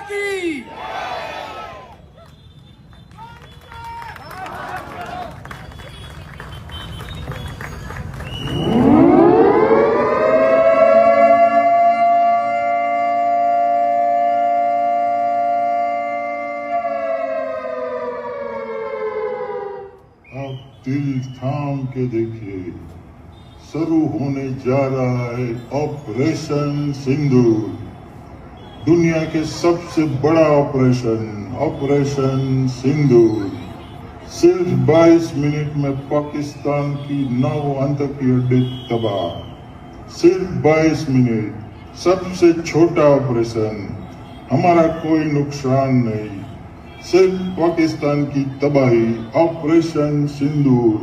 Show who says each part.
Speaker 1: की।
Speaker 2: अब दिल थाम के देखिए, शुरू होने जा रहा है ऑपरेशन सिंदूर, दुनिया के सबसे बड़ा ऑपरेशन सिंदूर। सिर्फ 22 मिनट में पाकिस्तान की 9 आतंकी अड्डे तबाह। सिर्फ 22 मिनट, सबसे छोटा ऑपरेशन, हमारा कोई नुकसान नहीं, सिर्फ पाकिस्तान की तबाही। ऑपरेशन सिंदूर।